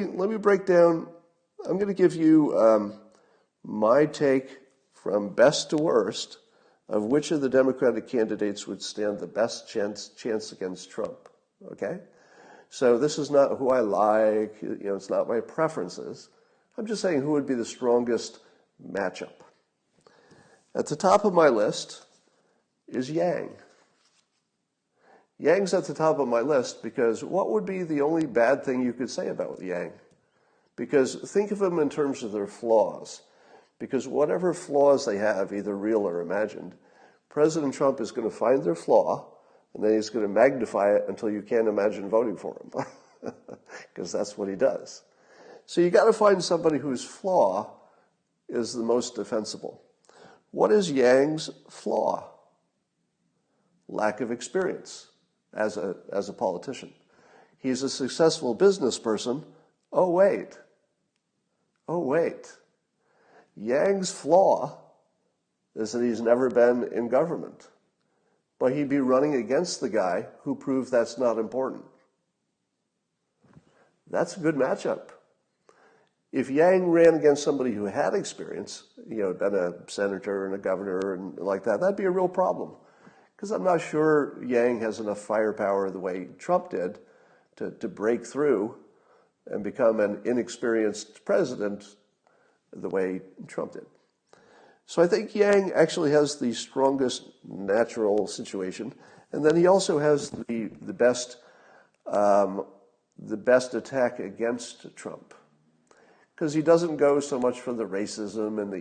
Let me break down. I'm going to give you my take from best to worst of which of the Democratic candidates would stand the best chance against Trump. Okay? So this is not who I like, it's not my preferences. I'm just saying who would be the strongest matchup. At the top of my list is Yang. Yang's at the top of my list because what would be the only bad thing you could say about Yang? Because think of them in terms of their flaws. Because whatever flaws they have, either real or imagined, President Trump is going to find their flaw, and then he's going to magnify it until you can't imagine voting for him. Because that's what he does. So you got to find somebody whose flaw is the most defensible. What is Yang's flaw? Lack of experience as a politician. He's a successful business person. Oh, wait. Yang's flaw is that he's never been in government. But he'd be running against the guy who proved that's not important. That's a good matchup. If Yang ran against somebody who had experience, been a senator and a governor and like that, that'd be a real problem. Because I'm not sure Yang has enough firepower the way Trump did to break through and become an inexperienced president the way Trump did. So I think Yang actually has the strongest natural situation, and then he also has the best attack against Trump, because he doesn't go so much for the racism and the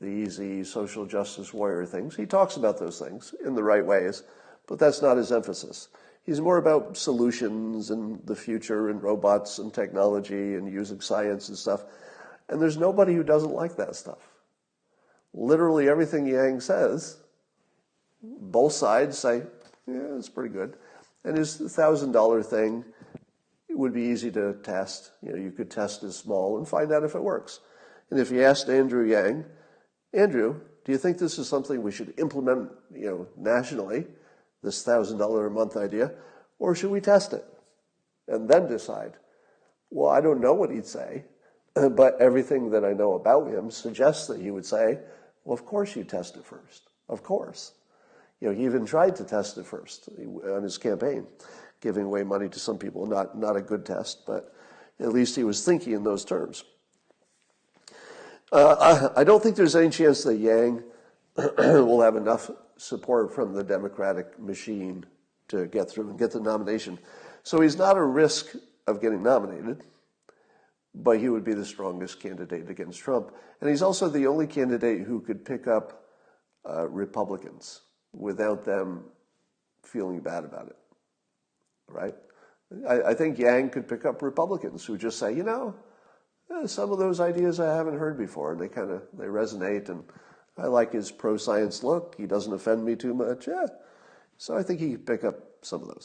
easy social justice warrior things. He talks about those things in the right ways, but that's not his emphasis. He's more about solutions and the future and robots and technology and using science and stuff. And there's nobody who doesn't like that stuff. Literally everything Yang says, both sides say, yeah, it's pretty good. And his $1,000 thing would be easy to test. You could test it small and find out if it works. And if you asked Andrew Yang, Andrew, do you think this is something we should implement, nationally, this $1,000 a month idea, or should we test it and then decide? Well, I don't know what he'd say, but everything that I know about him suggests that he would say, well, of course you test it first. Of course. He even tried to test it first on his campaign, giving away money to some people. Not a good test, but at least he was thinking in those terms. I don't think there's any chance that Yang will have enough support from the Democratic machine to get through and get the nomination. So he's not at risk of getting nominated, but he would be the strongest candidate against Trump. And he's also the only candidate who could pick up Republicans without them feeling bad about it, right? I think Yang could pick up Republicans who just say, some of those ideas I haven't heard before, and they resonate, and I like his pro-science look. He doesn't offend me too much. Yeah. So I think he could pick up some of those.